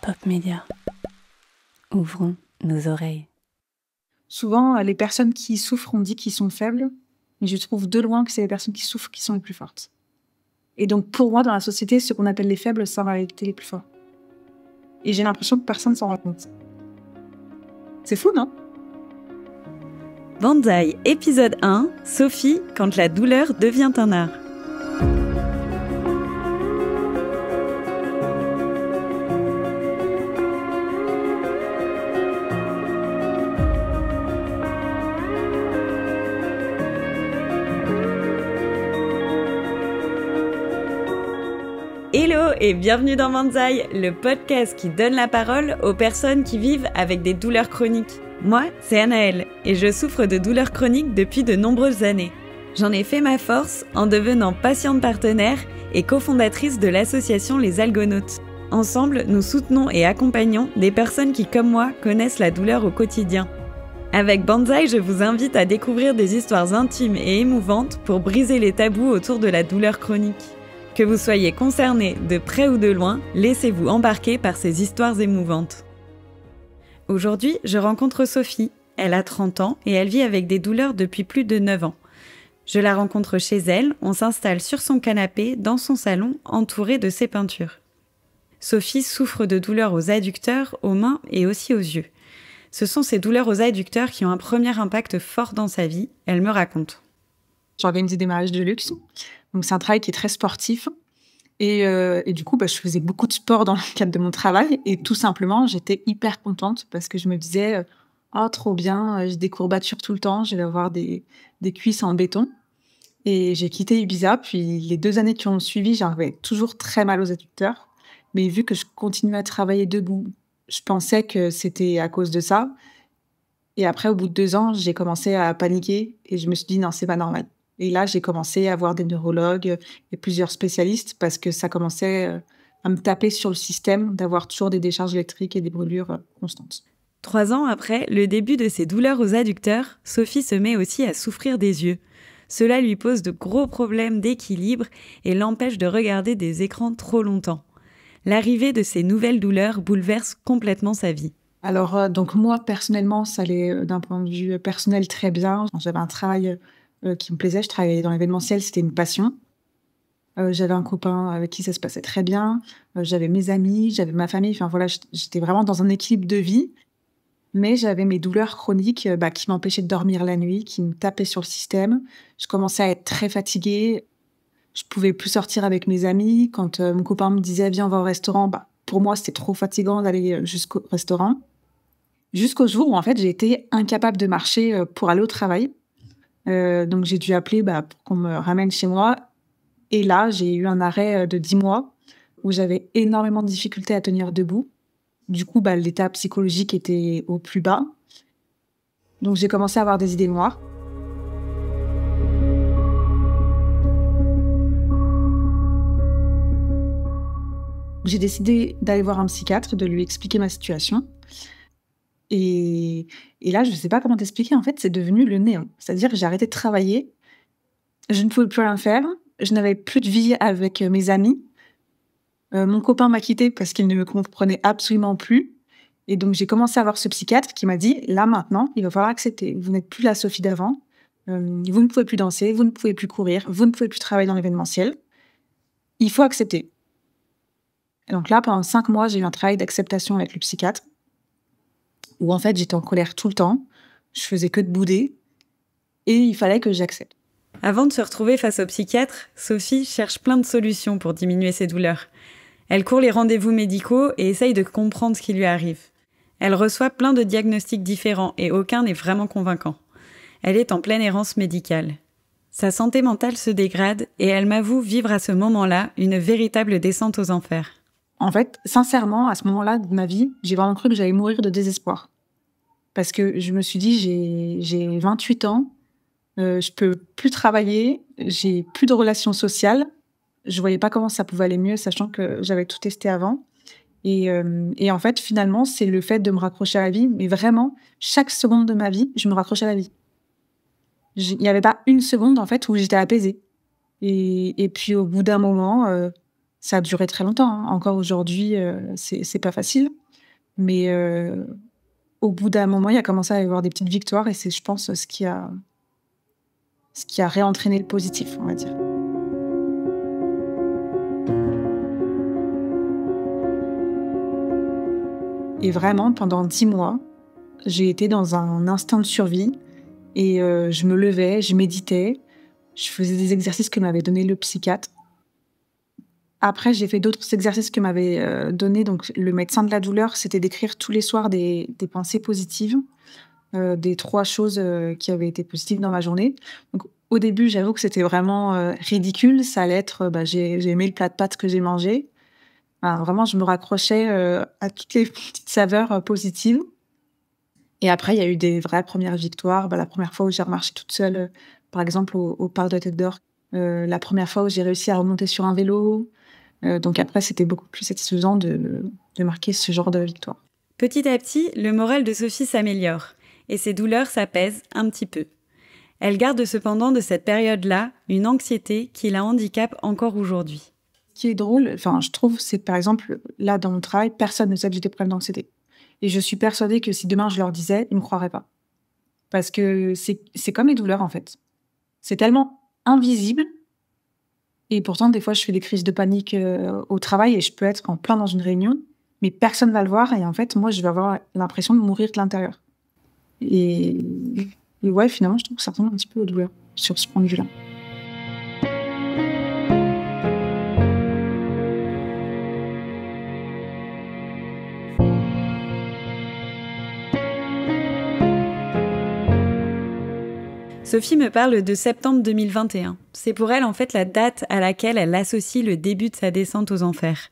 Pop Média. Ouvrons nos oreilles. Souvent, les personnes qui souffrent, on dit qu'ils sont faibles, mais je trouve de loin que c'est les personnes qui souffrent qui sont les plus fortes. Et donc, pour moi, dans la société, ce qu'on appelle les faibles sont en réalité les plus forts. Et j'ai l'impression que personne s'en rend compte. C'est fou, non ? Banzai, épisode 1, Sophie, quand la douleur devient un art. Hello et bienvenue dans Banzai, le podcast qui donne la parole aux personnes qui vivent avec des douleurs chroniques. Moi, c'est Anaëlle et je souffre de douleurs chroniques depuis de nombreuses années. J'en ai fait ma force en devenant patiente partenaire et cofondatrice de l'association Les Algonautes. Ensemble, nous soutenons et accompagnons des personnes qui, comme moi, connaissent la douleur au quotidien. Avec Banzai, je vous invite à découvrir des histoires intimes et émouvantes pour briser les tabous autour de la douleur chronique. Que vous soyez concerné de près ou de loin, laissez-vous embarquer par ces histoires émouvantes. Aujourd'hui, je rencontre Sophie. Elle a 30 ans et elle vit avec des douleurs depuis plus de 9 ans. Je la rencontre chez elle, on s'installe sur son canapé, dans son salon, entourée de ses peintures. Sophie souffre de douleurs aux adducteurs, aux mains et aussi aux yeux. Ce sont ces douleurs aux adducteurs qui ont un premier impact fort dans sa vie, elle me raconte. J'organisais des mariages de luxe. Donc, c'est un travail qui est très sportif. Et du coup, je faisais beaucoup de sport dans le cadre de mon travail. Et tout simplement, j'étais hyper contente parce que je me disais « Oh, trop bien, j'ai des courbatures tout le temps, je vais avoir des cuisses en béton. » Et j'ai quitté Ibiza. Puis, les 2 années qui ont suivi, j'avais toujours très mal aux adducteurs. Mais vu que je continuais à travailler debout, je pensais que c'était à cause de ça. Et après, au bout de 2 ans, j'ai commencé à paniquer. Et je me suis dit « Non, c'est pas normal. » Et là, j'ai commencé à voir des neurologues et plusieurs spécialistes parce que ça commençait à me taper sur le système d'avoir toujours des décharges électriques et des brûlures constantes. 3 ans après le début de ses douleurs aux adducteurs, Sophie se met aussi à souffrir des yeux. Cela lui pose de gros problèmes d'équilibre et l'empêche de regarder des écrans trop longtemps. L'arrivée de ces nouvelles douleurs bouleverse complètement sa vie. Alors, donc moi, personnellement, ça allait d'un point de vue personnel très bien. J'avais un travail qui me plaisait. Je travaillais dans l'événementiel, c'était une passion. J'avais un copain avec qui ça se passait très bien. J'avais mes amis, j'avais ma famille. Enfin voilà, j'étais vraiment dans un équilibre de vie. Mais j'avais mes douleurs chroniques qui m'empêchaient de dormir la nuit, qui me tapaient sur le système. Je commençais à être très fatiguée. Je pouvais plus sortir avec mes amis. Quand mon copain me disait « Viens, on va au restaurant », pour moi, c'était trop fatigant d'aller jusqu'au restaurant. Jusqu'au jour où, en fait, j'ai été incapable de marcher pour aller au travail. Donc, j'ai dû appeler pour qu'on me ramène chez moi. Et là, j'ai eu un arrêt de 10 mois où j'avais énormément de difficultés à tenir debout. Du coup, l'état psychologique était au plus bas. Donc, j'ai commencé à avoir des idées noires. J'ai décidé d'aller voir un psychiatre, de lui expliquer ma situation. Et là, je ne sais pas comment t'expliquer, en fait, c'est devenu le néant. C'est-à-dire que j'ai arrêté de travailler, je ne pouvais plus rien faire, je n'avais plus de vie avec mes amis. Mon copain m'a quittée parce qu'il ne me comprenait absolument plus. Et donc, j'ai commencé à voir ce psychiatre qui m'a dit « Là, maintenant, il va falloir accepter. Vous n'êtes plus la Sophie d'avant. Vous ne pouvez plus danser, vous ne pouvez plus courir, vous ne pouvez plus travailler dans l'événementiel. Il faut accepter. » Et donc là, pendant 5 mois, j'ai eu un travail d'acceptation avec le psychiatre où en fait, j'étais en colère tout le temps, je faisais que de bouder, et il fallait que j'accepte. Avant de se retrouver face au psychiatre, Sophie cherche plein de solutions pour diminuer ses douleurs. Elle court les rendez-vous médicaux et essaye de comprendre ce qui lui arrive. Elle reçoit plein de diagnostics différents et aucun n'est vraiment convaincant. Elle est en pleine errance médicale. Sa santé mentale se dégrade et elle m'avoue vivre à ce moment-là une véritable descente aux enfers. En fait, sincèrement, à ce moment-là de ma vie, j'ai vraiment cru que j'allais mourir de désespoir. Parce que je me suis dit, j'ai 28 ans, je peux plus travailler, j'ai plus de relations sociales. Je voyais pas comment ça pouvait aller mieux, sachant que j'avais tout testé avant. Et en fait, finalement, c'est le fait de me raccrocher à la vie. Mais vraiment, chaque seconde de ma vie, je me raccrochais à la vie. Il n'y avait pas une seconde, en fait, où j'étais apaisée. Et puis, au bout d'un moment, Ça a duré très longtemps, hein. Encore aujourd'hui, c'est pas facile. Mais au bout d'un moment, il y a commencé à y avoir des petites victoires et c'est, je pense, ce qui a réentraîné le positif, on va dire. Et vraiment, pendant 10 mois, j'ai été dans un instinct de survie et je me levais, je méditais, je faisais des exercices que m'avait donné le psychiatre. Après, j'ai fait d'autres exercices que m'avait donné donc le médecin de la douleur. C'était d'écrire tous les soirs des pensées positives, des 3 choses qui avaient été positives dans ma journée. Donc au début, j'avoue que c'était vraiment ridicule. Ça allait être, j'ai aimé le plat de pâtes que j'ai mangé. Enfin, vraiment, je me raccrochais à toutes les petites saveurs positives. Et après, il y a eu des vraies premières victoires. La première fois où j'ai remarché toute seule, par exemple, au parc de Tête d'Or. La première fois où j'ai réussi à remonter sur un vélo. Donc après, c'était beaucoup plus satisfaisant de marquer ce genre de victoire. Petit à petit, le moral de Sophie s'améliore et ses douleurs s'apaisent un petit peu. Elle garde cependant de cette période-là une anxiété qui la handicape encore aujourd'hui. Ce qui est drôle, je trouve, c'est que par exemple, là, dans mon travail, personne ne sait que j'ai des problèmes d'anxiété. Et je suis persuadée que si demain je leur disais, ils me croiraient pas. Parce que c'est comme les douleurs, en fait. C'est tellement invisible. Et pourtant, des fois, je fais des crises de panique au travail et je peux être en plein dans une réunion, mais personne va le voir. Et en fait, moi, je vais avoir l'impression de mourir de l'intérieur. Et ouais, finalement, je trouve que ça ressemble un petit peu aux douleurs sur ce point de vue-là. Sophie me parle de septembre 2021. C'est pour elle en fait la date à laquelle elle associe le début de sa descente aux enfers.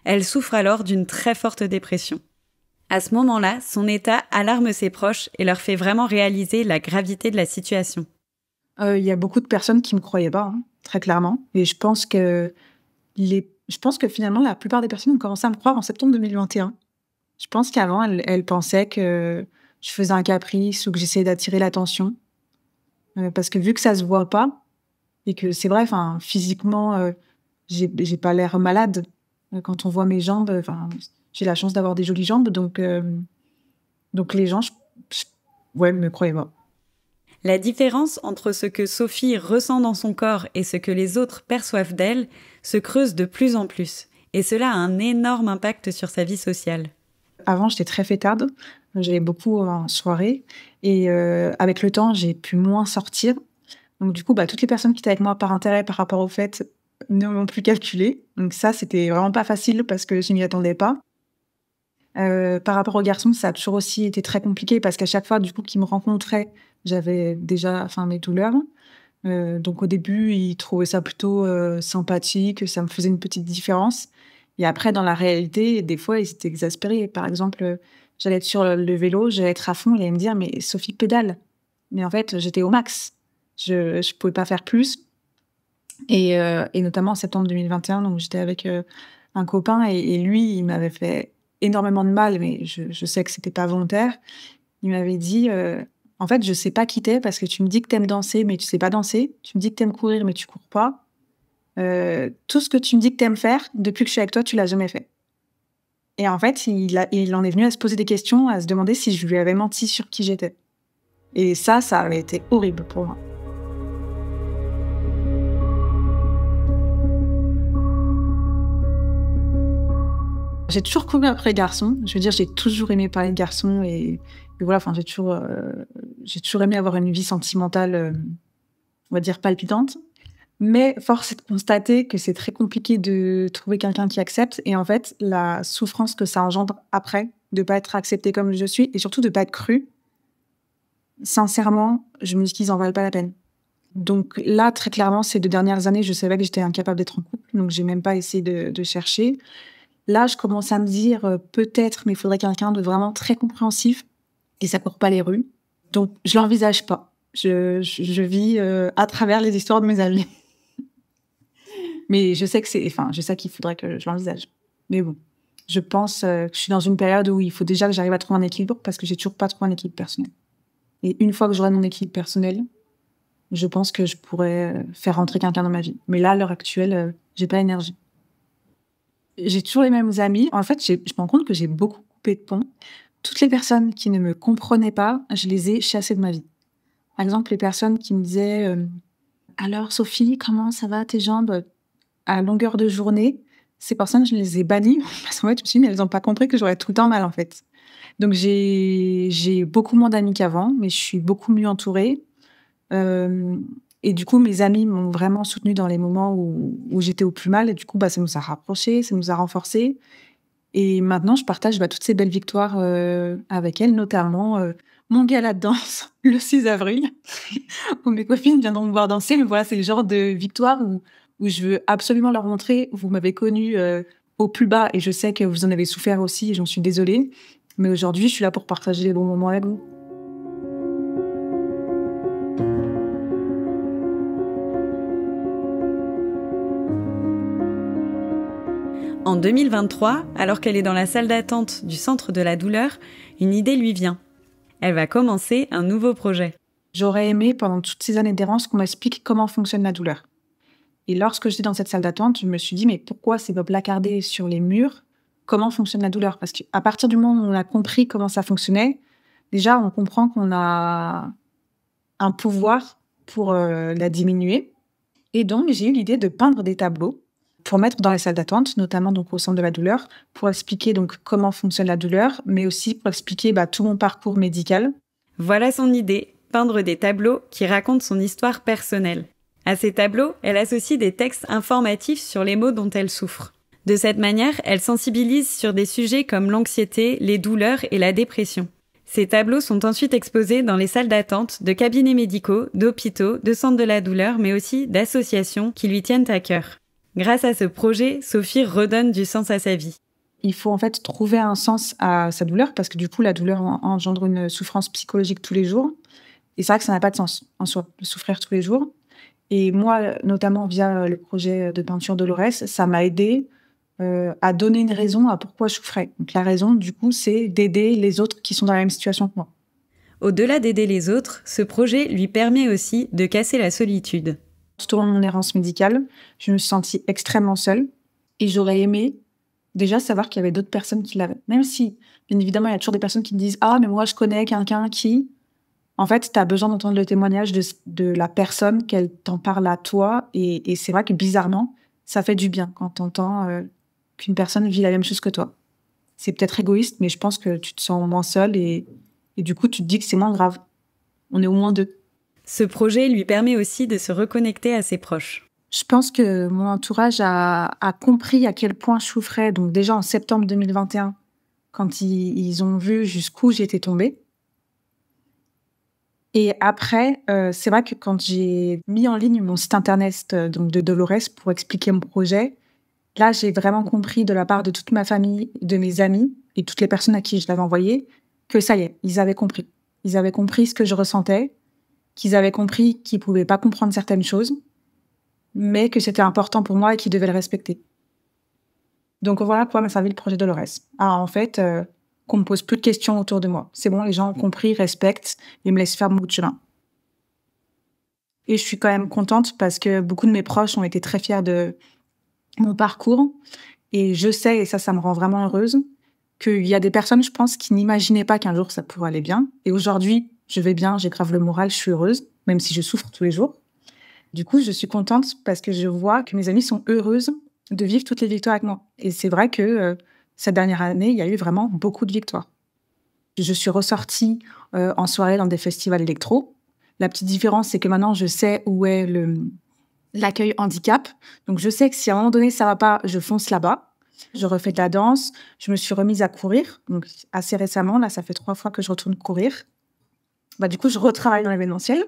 Elle souffre alors d'une très forte dépression. À ce moment-là, son état alarme ses proches et leur fait vraiment réaliser la gravité de la situation. Il y a beaucoup de personnes qui me croyaient pas, hein, très clairement. Et je pense que finalement, la plupart des personnes ont commencé à me croire en septembre 2021. Je pense qu'avant, elles pensaient que je faisais un caprice ou que j'essayais d'attirer l'attention. Parce que vu que ça se voit pas, et que c'est vrai, physiquement, j'ai pas l'air malade. Quand on voit mes jambes, j'ai la chance d'avoir des jolies jambes, donc les gens, me croyaient pas. La différence entre ce que Sophie ressent dans son corps et ce que les autres perçoivent d'elle se creuse de plus en plus. Et cela a un énorme impact sur sa vie sociale. Avant, j'étais très fêtarde. J'allais beaucoup en soirée. Et avec le temps, j'ai pu moins sortir. Donc du coup, toutes les personnes qui étaient avec moi par intérêt par rapport aux fêtes ne m'ont plus calculé. Donc ça, c'était vraiment pas facile parce que je m'y attendais pas. Par rapport aux garçons, ça a toujours aussi été très compliqué parce qu'à chaque fois, du coup, qu'ils me rencontraient, j'avais déjà mes douleurs. Donc au début, ils trouvaient ça plutôt sympathique, ça me faisait une petite différence. Et après, dans la réalité, des fois, ils étaient exaspérés. Par exemple, j'allais être sur le vélo, j'allais être à fond, ils allaient me dire « Mais Sophie, pédale !» Mais en fait, j'étais au max. Je pouvais pas faire plus. Et notamment en septembre 2021, donc j'étais avec un copain et lui, il m'avait fait énormément de mal, mais je sais que c'était pas volontaire. Il m'avait dit en fait, je sais pas qui t'es parce que tu me dis que t'aimes danser, mais tu sais pas danser. Tu me dis que t'aimes courir, mais tu cours pas. Tout ce que tu me dis que t'aimes faire, depuis que je suis avec toi, tu l'as jamais fait. Et en fait, il en est venu à se poser des questions, à se demander si je lui avais menti sur qui j'étais. Et ça avait été horrible pour moi. J'ai toujours couru après les garçons. Je veux dire, j'ai toujours aimé parler de garçons et voilà. J'ai toujours aimé avoir une vie sentimentale, on va dire palpitante. Mais force est de constater que c'est très compliqué de trouver quelqu'un qui accepte. Et en fait, la souffrance que ça engendre après, de pas être acceptée comme je suis et surtout de pas être crue, sincèrement, je me dis qu'ils en valent pas la peine. Donc là, très clairement, ces 2 dernières années, je savais que j'étais incapable d'être en couple. Donc j'ai même pas essayé de chercher. Là, je commence à me dire peut-être, mais il faudrait quelqu'un de vraiment très compréhensif. Et ça court pas les rues. Donc je l'envisage pas. Je vis à travers les histoires de mes amis. Mais je sais qu'il faudrait que je l'envisage. Mais bon, je pense que je suis dans une période où il faut déjà que j'arrive à trouver un équilibre parce que j'ai toujours pas trouvé un équilibre personnel. Et une fois que j'aurai mon équilibre personnel, je pense que je pourrais faire rentrer quelqu'un dans ma vie. Mais là, à l'heure actuelle, j'ai pas l'énergie. j'ai toujours les mêmes amis. En fait, je me rends compte que j'ai beaucoup coupé de pont. Toutes les personnes qui ne me comprenaient pas, je les ai chassées de ma vie. Par exemple, les personnes qui me disaient alors Sophie, comment ça va tes jambes à longueur de journée? Ces personnes, je les ai bannies parce qu'en fait, je me suis dit, mais elles n'ont pas compris que j'aurais tout le temps mal en fait. Donc j'ai beaucoup moins d'amis qu'avant, mais je suis beaucoup mieux entourée. Et du coup, mes amis m'ont vraiment soutenue dans les moments où j'étais au plus mal. Et du coup, ça nous a rapprochés, ça nous a renforcés. Et maintenant, je partage toutes ces belles victoires avec elles, notamment mon gala de danse le 6 avril, où mes copines viendront me voir danser. Mais voilà, c'est le genre de victoire où je veux absolument leur montrer. Vous m'avez connue au plus bas et je sais que vous en avez souffert aussi et j'en suis désolée. Mais aujourd'hui, je suis là pour partager les bons moments avec vous. En 2023, alors qu'elle est dans la salle d'attente du Centre de la douleur, une idée lui vient. Elle va commencer un nouveau projet. J'aurais aimé, pendant toutes ces années d'errance, qu'on m'explique comment fonctionne la douleur. Et lorsque j'étais dans cette salle d'attente, je me suis dit, mais pourquoi c'est pas placardé sur les murs comment fonctionne la douleur? Parce qu'à partir du moment où on a compris comment ça fonctionnait, déjà, on comprend qu'on a un pouvoir pour la diminuer. Et donc, j'ai eu l'idée de peindre des tableaux pour mettre dans les salles d'attente, notamment donc au centre de la douleur, pour expliquer donc comment fonctionne la douleur, mais aussi pour expliquer tout mon parcours médical. Voilà son idée, peindre des tableaux qui racontent son histoire personnelle. À ces tableaux, elle associe des textes informatifs sur les maux dont elle souffre. De cette manière, elle sensibilise sur des sujets comme l'anxiété, les douleurs et la dépression. Ces tableaux sont ensuite exposés dans les salles d'attente de cabinets médicaux, d'hôpitaux, de centres de la douleur, mais aussi d'associations qui lui tiennent à cœur. Grâce à ce projet, Sophie redonne du sens à sa vie. Il faut en fait trouver un sens à sa douleur parce que du coup, la douleur engendre une souffrance psychologique tous les jours. Et c'est vrai que ça n'a pas de sens en soi, de souffrir tous les jours. Et moi, notamment via le projet de peinture Dolores, ça m'a aidé à donner une raison à pourquoi je souffrais. Donc la raison, du coup, c'est d'aider les autres qui sont dans la même situation que moi. Au-delà d'aider les autres, ce projet lui permet aussi de casser la solitude. Tout au long de mon errance médicale, je me suis sentie extrêmement seule et j'aurais aimé déjà savoir qu'il y avait d'autres personnes qui l'avaient. Même si, bien évidemment, il y a toujours des personnes qui me disent « Ah, mais moi, je connais quelqu'un qui… » En fait, tu as besoin d'entendre le témoignage de la personne, qu'elle t'en parle à toi. Et c'est vrai que bizarrement, ça fait du bien quand tu entends qu'une personne vit la même chose que toi. C'est peut-être égoïste, mais je pense que tu te sens moins seule et du coup, tu te dis que c'est moins grave. On est au moins deux. Ce projet lui permet aussi de se reconnecter à ses proches. Je pense que mon entourage a compris à quel point je souffrais. Donc déjà en septembre 2021, quand ils ont vu jusqu'où j'étais tombée. Et après, c'est vrai que quand j'ai mis en ligne mon site internet donc de Dolores pour expliquer mon projet, là, j'ai vraiment compris de la part de toute ma famille, de mes amis et toutes les personnes à qui je l'avais envoyé, que ça y est, ils avaient compris. Ils avaient compris ce que je ressentais, qu'ils avaient compris qu'ils pouvaient pas comprendre certaines choses, mais que c'était important pour moi et qu'ils devaient le respecter. Donc voilà pourquoi m'a servi le projet Dolores. En fait, qu'on me pose plus de questions autour de moi. C'est bon, les gens ont compris, respectent et me laissent faire mon bout de chemin. Et je suis quand même contente parce que beaucoup de mes proches ont été très fiers de mon parcours. Et je sais, et ça me rend vraiment heureuse, qu'il y a des personnes, je pense, qui n'imaginaient pas qu'un jour ça pourrait aller bien. Et aujourd'hui, je vais bien, j'ai grave le moral, je suis heureuse, même si je souffre tous les jours. Du coup, je suis contente parce que je vois que mes amies sont heureuses de vivre toutes les victoires avec moi. Et c'est vrai que cette dernière année, il y a eu vraiment beaucoup de victoires. Je suis ressortie en soirée dans des festivals électro. La petite différence, c'est que maintenant, je sais où est l'accueil handicap. Donc, je sais que si à un moment donné, ça va pas, je fonce là-bas. Je refais de la danse. Je me suis remise à courir. Donc, assez récemment, là, ça fait 3 fois que je retourne courir. Du coup, je retravaille dans l'événementiel.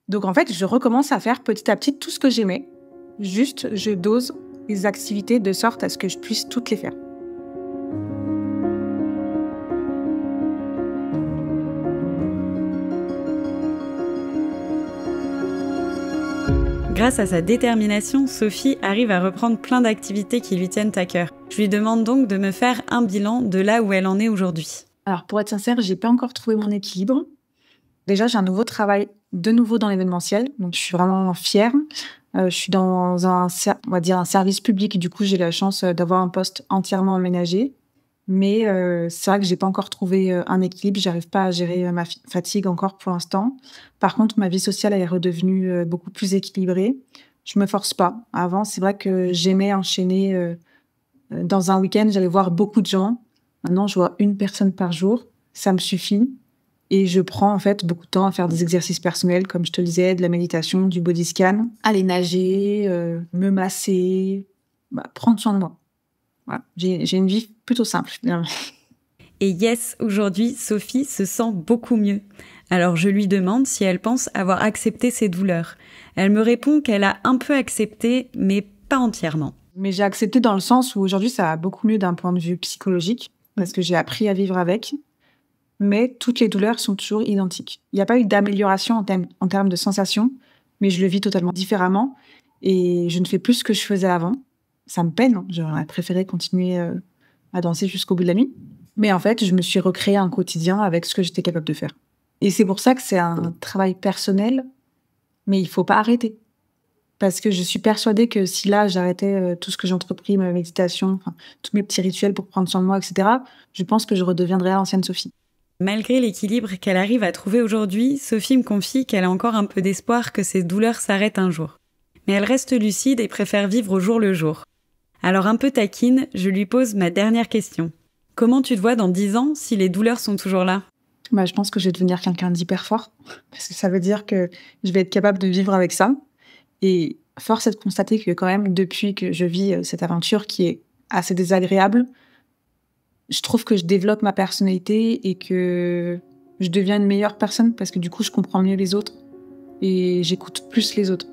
Donc, en fait, je recommence à faire petit à petit tout ce que j'aimais. Juste, je dose les activités de sorte à ce que je puisse toutes les faire. Grâce à sa détermination, Sophie arrive à reprendre plein d'activités qui lui tiennent à cœur. Je lui demande donc de me faire un bilan de là où elle en est aujourd'hui. Alors, pour être sincère, j'ai pas encore trouvé mon équilibre. Déjà, j'ai un nouveau travail de nouveau dans l'événementiel, donc je suis vraiment fière. Je suis dans on va dire un service public. Du coup, j'ai la chance d'avoir un poste entièrement aménagé. Mais c'est vrai que j'ai pas encore trouvé un équilibre. J'arrive pas à gérer ma fatigue encore pour l'instant. Par contre, ma vie sociale elle est redevenue beaucoup plus équilibrée. Je me force pas. Avant, c'est vrai que j'aimais enchaîner. Dans un week-end, j'allais voir beaucoup de gens. Maintenant, je vois une personne par jour. Ça me suffit. Et je prends en fait beaucoup de temps à faire des exercices personnels, comme je te le disais, de la méditation, du body scan, aller nager, me masser, prendre soin de moi. Voilà. J'ai une vie plutôt simple, finalement. Et yes, aujourd'hui, Sophie se sent beaucoup mieux. Alors je lui demande si elle pense avoir accepté ses douleurs. Elle me répond qu'elle a un peu accepté, mais pas entièrement. Mais j'ai accepté dans le sens où aujourd'hui, ça va beaucoup mieux d'un point de vue psychologique, parce que j'ai appris à vivre avec. Mais toutes les douleurs sont toujours identiques. Il n'y a pas eu d'amélioration en termes de sensations, mais je le vis totalement différemment. Et je ne fais plus ce que je faisais avant. Ça me peine. J'aurais préféré continuer à danser jusqu'au bout de la nuit. Mais en fait, je me suis recréé un quotidien avec ce que j'étais capable de faire. Et c'est pour ça que c'est un travail personnel, mais il ne faut pas arrêter. Parce que je suis persuadée que si là, j'arrêtais tout ce que j'ai entrepris, ma méditation, tous mes petits rituels pour prendre soin de moi, etc., je pense que je redeviendrais l'ancienne Sophie. Malgré l'équilibre qu'elle arrive à trouver aujourd'hui, Sophie me confie qu'elle a encore un peu d'espoir que ses douleurs s'arrêtent un jour. Mais elle reste lucide et préfère vivre au jour le jour. Alors un peu taquine, je lui pose ma dernière question. Comment tu te vois dans 10 ans si les douleurs sont toujours là ? Je pense que je vais devenir quelqu'un d'hyper fort, parce que ça veut dire que je vais être capable de vivre avec ça. Et force est de constater que quand même, depuis que je vis cette aventure qui est assez désagréable, je trouve que je développe ma personnalité et que je deviens une meilleure personne parce que du coup, je comprends mieux les autres et j'écoute plus les autres.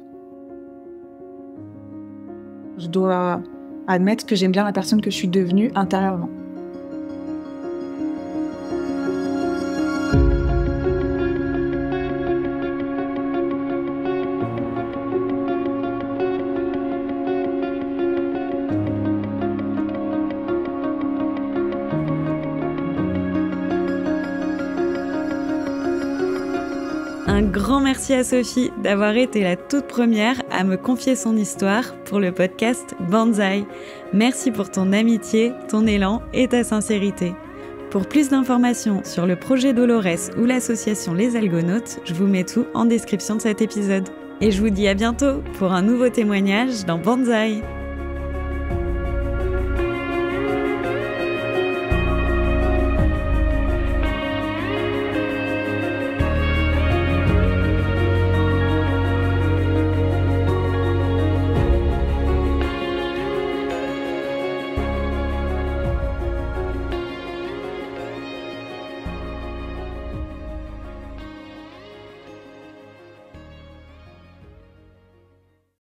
Je dois admettre que j'aime bien la personne que je suis devenue intérieurement. Un grand merci à Sophie d'avoir été la toute première à me confier son histoire pour le podcast Banzai. Merci pour ton amitié, ton élan et ta sincérité. Pour plus d'informations sur le projet Dolores ou l'association Les Algonautes, je vous mets tout en description de cet épisode. Et je vous dis à bientôt pour un nouveau témoignage dans Banzai.